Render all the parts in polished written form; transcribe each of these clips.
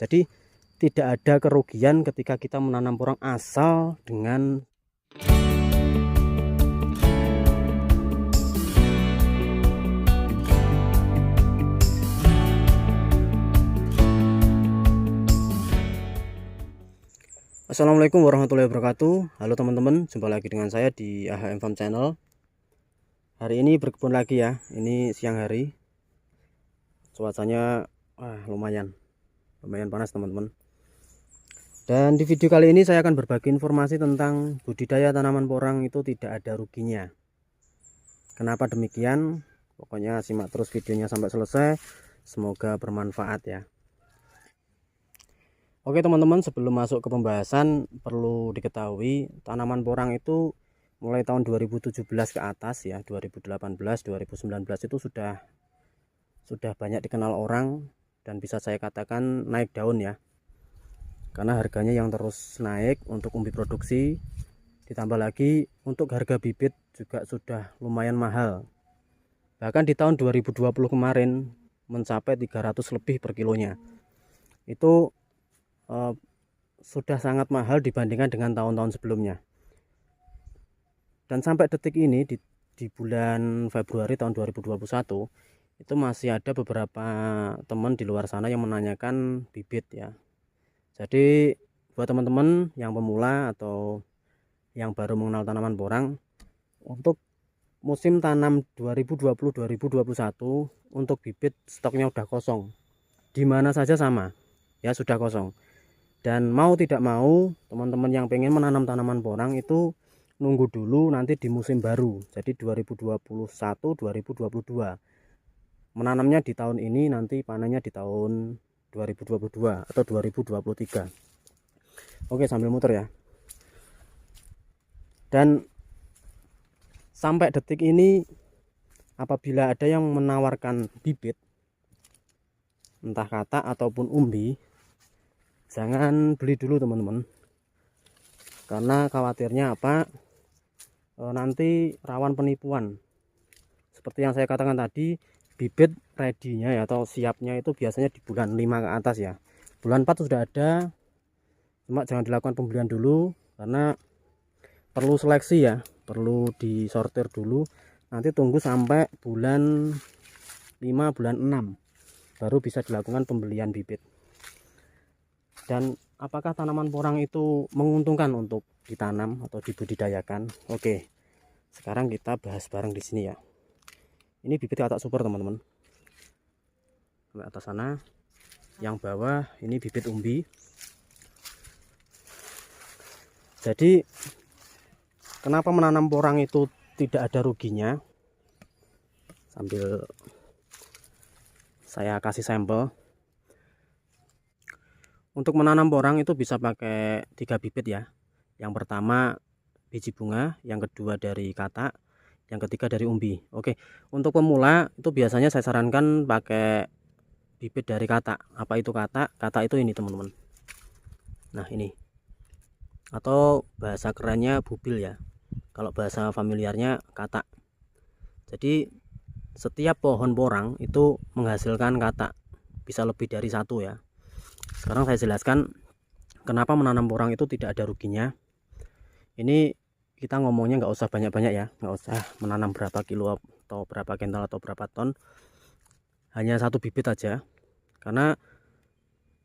Jadi tidak ada kerugian ketika kita menanam porang asal dengan Assalamualaikum warahmatullahi wabarakatuh. Halo teman-teman, jumpa lagi dengan saya di AHM Farm Channel. Hari ini berkebun lagi ya. Ini siang hari. Cuacanya lumayan panas teman-teman. Dan di video kali ini saya akan berbagi informasi tentang budidaya tanaman porang itu tidak ada ruginya. Kenapa demikian? Pokoknya simak terus videonya sampai selesai. Semoga bermanfaat ya. Oke teman-teman, sebelum masuk ke pembahasan perlu diketahui tanaman porang itu mulai tahun 2017 ke atas ya, 2018, 2019 itu sudah banyak dikenal orang dan bisa saya katakan naik daun ya. Karena harganya yang terus naik untuk umbi produksi, ditambah lagi untuk harga bibit juga sudah lumayan mahal. Bahkan di tahun 2020 kemarin mencapai 300 lebih per kilonya. Itu sudah sangat mahal dibandingkan dengan tahun-tahun sebelumnya. Dan sampai detik ini di bulan Februari tahun 2021 itu masih ada beberapa teman di luar sana yang menanyakan bibit ya. Jadi buat teman-teman yang pemula atau yang baru mengenal tanaman porang, untuk musim tanam 2020-2021 untuk bibit stoknya udah kosong. Di mana saja sama ya, sudah kosong. Dan mau tidak mau teman-teman yang pengen menanam tanaman porang itu nunggu dulu nanti di musim baru, jadi 2021-2022. Menanamnya di tahun ini, nanti panennya di tahun 2022 atau 2023. Oke, sambil muter ya. Dan sampai detik ini apabila ada yang menawarkan bibit entah katak ataupun umbi, jangan beli dulu teman-teman, karena khawatirnya apa, nanti rawan penipuan. Seperti yang saya katakan tadi, bibit ready-nya ya, atau siapnya itu biasanya di bulan 5 ke atas ya. Bulan 4 sudah ada, cuma jangan dilakukan pembelian dulu karena perlu seleksi ya, perlu disortir dulu. Nanti tunggu sampai bulan 5, bulan 6 baru bisa dilakukan pembelian bibit. Dan apakah tanaman porang itu menguntungkan untuk ditanam atau dibudidayakan? Oke, sekarang kita bahas bareng di sini ya. Ini bibit katak super teman-teman. Sampai atas sana, yang bawah ini bibit umbi. Jadi kenapa menanam porang itu tidak ada ruginya? Sambil saya kasih sampel. Untuk menanam porang itu bisa pakai 3 bibit ya. Yang pertama biji bunga, yang kedua dari katak, yang ketiga dari umbi. Oke, untuk pemula itu biasanya saya sarankan pakai bibit dari katak. Apa itu katak? Katak itu ini teman-teman. Nah ini, atau bahasa kerennya bubil ya. Kalau bahasa familiarnya katak. Jadi setiap pohon porang itu menghasilkan katak, bisa lebih dari satu ya. Sekarang saya jelaskan kenapa menanam porang itu tidak ada ruginya. Ini kita ngomongnya nggak usah banyak-banyak ya, nggak usah menanam berapa kilo atau berapa kental atau berapa ton, hanya satu bibit aja. Karena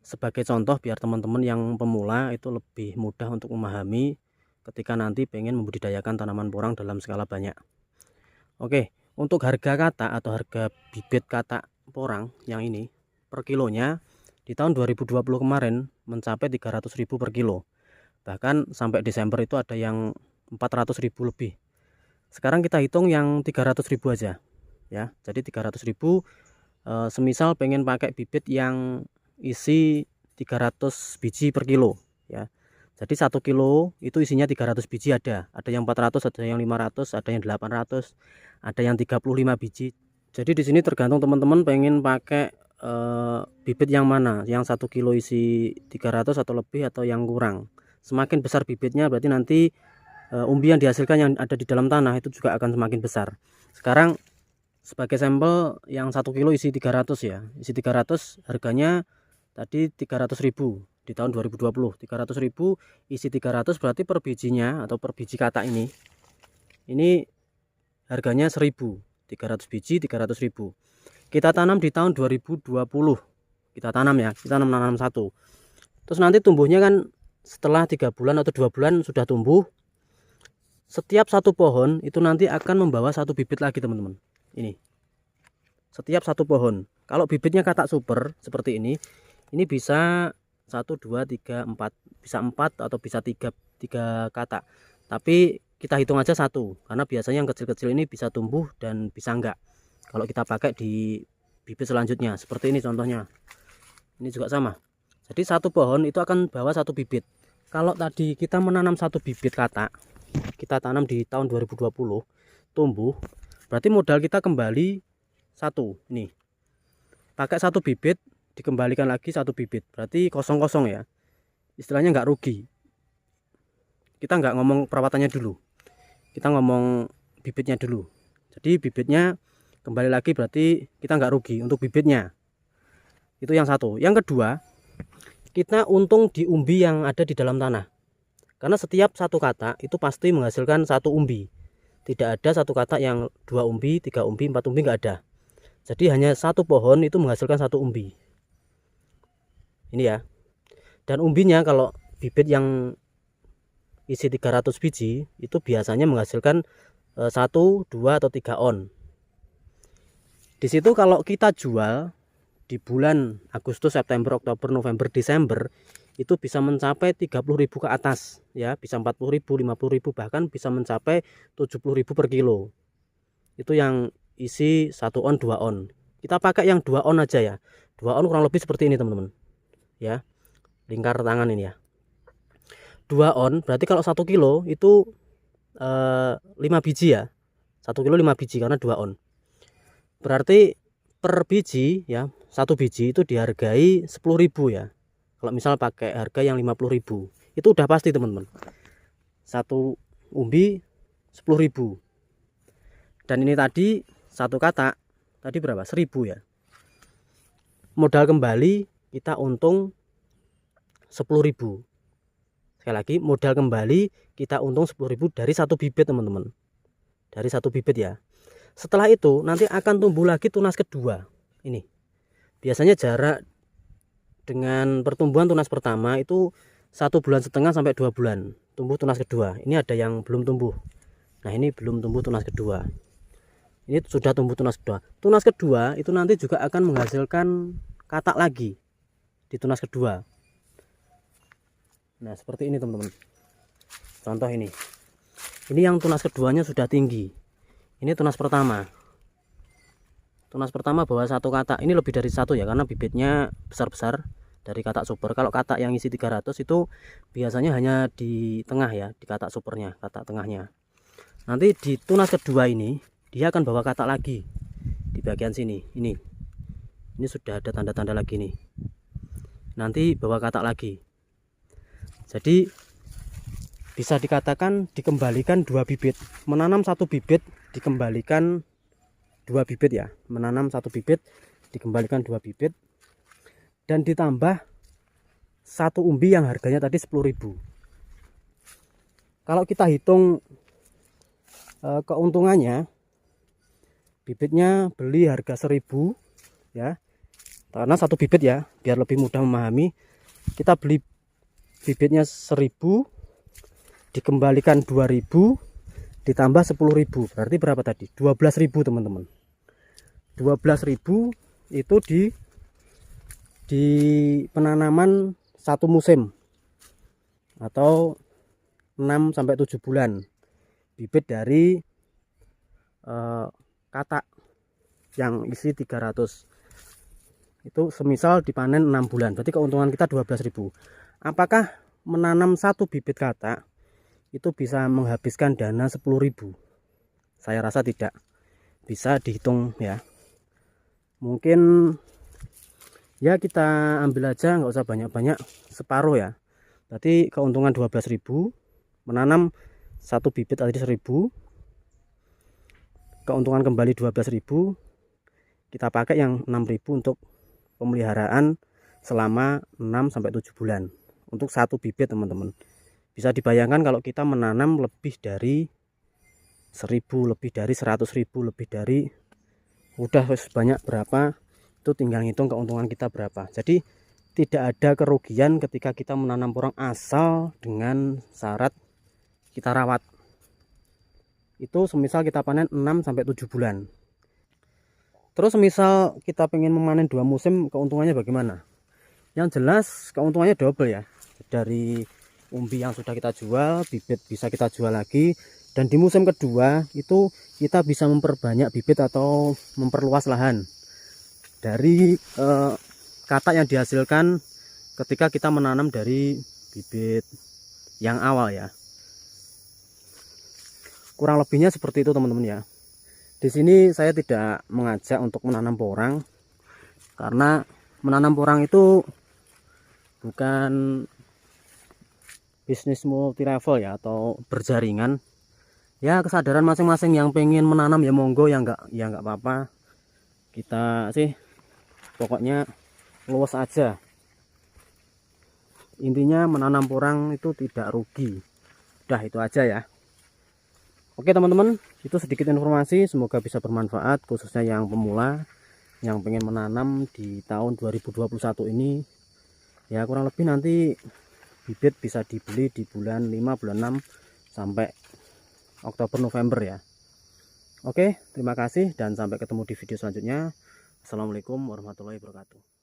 sebagai contoh biar teman-teman yang pemula itu lebih mudah untuk memahami ketika nanti pengen membudidayakan tanaman porang dalam skala banyak. Oke, untuk harga katak atau harga bibit katak porang yang ini per kilonya di tahun 2020 kemarin mencapai 300.000 per kilo. Bahkan sampai Desember itu ada yang 400.000 lebih. Sekarang kita hitung yang 300.000 aja ya. Jadi 300.000, semisal pengen pakai bibit yang isi 300 biji per kilo ya. Jadi 1 kilo itu isinya 300 biji ada yang 400, ada yang 500, ada yang 800, ada yang 35 biji. Jadi di sini tergantung teman-teman pengen pakai bibit yang mana, yang 1 kilo isi 300 atau lebih atau yang kurang. Semakin besar bibitnya berarti nanti umbi yang dihasilkan yang ada di dalam tanah itu juga akan semakin besar. Sekarang sebagai sampel yang 1 kilo isi 300 ya, isi 300 harganya tadi 300.000 di tahun 2020. 300.000 isi 300 berarti per bijinya atau per biji katak ini harganya 1.000. 300 biji 300.000. Kita tanam di tahun 2020. Kita tanam ya, kita nanam satu. Terus nanti tumbuhnya kan setelah 3 bulan atau 2 bulan sudah tumbuh. Setiap satu pohon itu nanti akan membawa satu bibit lagi, teman-teman. Ini. Setiap satu pohon. Kalau bibitnya katak super seperti ini bisa 1 2 3 4, bisa 4 atau bisa 3 katak. Tapi kita hitung aja satu, karena biasanya yang kecil-kecil ini bisa tumbuh dan bisa enggak kalau kita pakai di bibit selanjutnya. Seperti ini contohnya. Ini juga sama. Jadi satu pohon itu akan bawa satu bibit. Kalau tadi kita menanam satu bibit katak, kita tanam di tahun 2020, tumbuh, berarti modal kita kembali satu. Nih, pakai satu bibit dikembalikan lagi satu bibit, berarti kosong-kosong ya, istilahnya nggak rugi. Kita nggak ngomong perawatannya dulu, kita ngomong bibitnya dulu. Jadi bibitnya kembali lagi, berarti kita nggak rugi untuk bibitnya. Itu yang satu. Yang kedua, kita untung di umbi yang ada di dalam tanah, karena setiap satu katak itu pasti menghasilkan satu umbi. Tidak ada satu katak yang 2 umbi, 3 umbi, 4 umbi, nggak ada. Jadi hanya satu pohon itu menghasilkan satu umbi. Ini ya. Dan umbinya kalau bibit yang isi 300 biji itu biasanya menghasilkan 1, 2 atau 3 on. Di situ kalau kita jual di bulan Agustus, September, Oktober, November, Desember itu bisa mencapai 30.000 ke atas ya, bisa 40.000, 50.000, bahkan bisa mencapai 70.000 per kilo. Itu yang isi 1 on, 2 on. Kita pakai yang 2 on aja ya. 2 on kurang lebih seperti ini, teman-teman. Ya. Lingkar tangan ini ya. 2 on berarti kalau 1 kilo itu 5 biji ya. 1 kilo 5 biji karena 2 on. Berarti per biji ya, 1 biji itu dihargai 10.000 ya. Kalau misal pakai harga yang 50.000, itu udah pasti, teman-teman. 1 umbi 10.000. Dan ini tadi satu katak tadi berapa? 1.000 ya. Modal kembali kita untung 10.000. Sekali lagi, modal kembali kita untung 10.000 dari satu bibit, teman-teman. Dari satu bibit ya. Setelah itu nanti akan tumbuh lagi tunas kedua. Ini. Biasanya jarak dengan pertumbuhan tunas pertama itu 1,5 bulan sampai 2 bulan tumbuh tunas kedua. Ini ada yang belum tumbuh. Nah, ini belum tumbuh tunas kedua. Ini sudah tumbuh tunas kedua. Tunas kedua itu nanti juga akan menghasilkan katak lagi di tunas kedua. Nah, seperti ini, teman-teman. Contoh ini. Ini yang tunas keduanya sudah tinggi. Ini tunas pertama. Tunas pertama bawa satu katak. Ini lebih dari satu ya, karena bibitnya besar-besar dari katak super. Kalau katak yang isi 300 itu biasanya hanya di tengah ya, di katak supernya, katak tengahnya. Nanti di tunas kedua ini dia akan bawa katak lagi di bagian sini. Ini sudah ada tanda-tanda lagi nih. Nanti bawa katak lagi. Jadi bisa dikatakan dikembalikan 2 bibit. Menanam 1 bibit dikembalikan 2 bibit ya. Menanam 1 bibit dikembalikan 2 bibit. Dan ditambah 1 umbi yang harganya tadi 10.000. Kalau kita hitung keuntungannya, bibitnya beli harga 1.000 ya, karena 1 bibit ya, biar lebih mudah memahami. Kita beli bibitnya 1.000 dikembalikan 2.000 ditambah 10.000, berarti berapa tadi? 12.000, teman-teman. 12.000 itu di penanaman 1 musim atau 6 sampai 7 bulan bibit dari katak yang isi 300. Itu semisal dipanen 6 bulan, berarti keuntungan kita 12.000. Apakah menanam 1 bibit katak itu bisa menghabiskan dana 10.000? Saya rasa tidak. Bisa dihitung ya. Mungkin ya kita ambil aja, nggak usah banyak-banyak, separuh ya. Berarti keuntungan 12.000, menanam 1 bibit tadi 1.000, keuntungan kembali 12.000, kita pakai yang 6.000 untuk pemeliharaan selama 6-7 bulan untuk satu bibit teman-teman. Bisa dibayangkan kalau kita menanam lebih dari 1000, lebih dari 100.000, lebih dari udah banyak berapa, itu tinggal ngitung keuntungan kita berapa. Jadi tidak ada kerugian ketika kita menanam porang asal dengan syarat kita rawat. Itu semisal kita panen 6-7 bulan. Terus semisal kita pengen memanen 2 musim, keuntungannya bagaimana? Yang jelas keuntungannya double ya. Dari umbi yang sudah kita jual, bibit bisa kita jual lagi, dan di musim kedua itu kita bisa memperbanyak bibit atau memperluas lahan dari katak yang dihasilkan ketika kita menanam dari bibit yang awal ya. Kurang lebihnya seperti itu teman-teman ya. Di sini saya tidak mengajak untuk menanam porang, karena menanam porang itu bukan bisnis multi level ya, atau berjaringan. Ya kesadaran masing-masing, yang pengen menanam ya monggo, ya nggak apa-apa. Kita sih pokoknya luas aja. Intinya menanam porang itu tidak rugi. Udah itu aja ya. Oke teman-teman, itu sedikit informasi, semoga bisa bermanfaat khususnya yang pemula yang pengen menanam di tahun 2021 ini. Ya kurang lebih nanti bibit bisa dibeli di bulan 5, bulan 6 sampai Oktober November ya. Oke, terima kasih dan sampai ketemu di video selanjutnya. Assalamualaikum warahmatullahi wabarakatuh.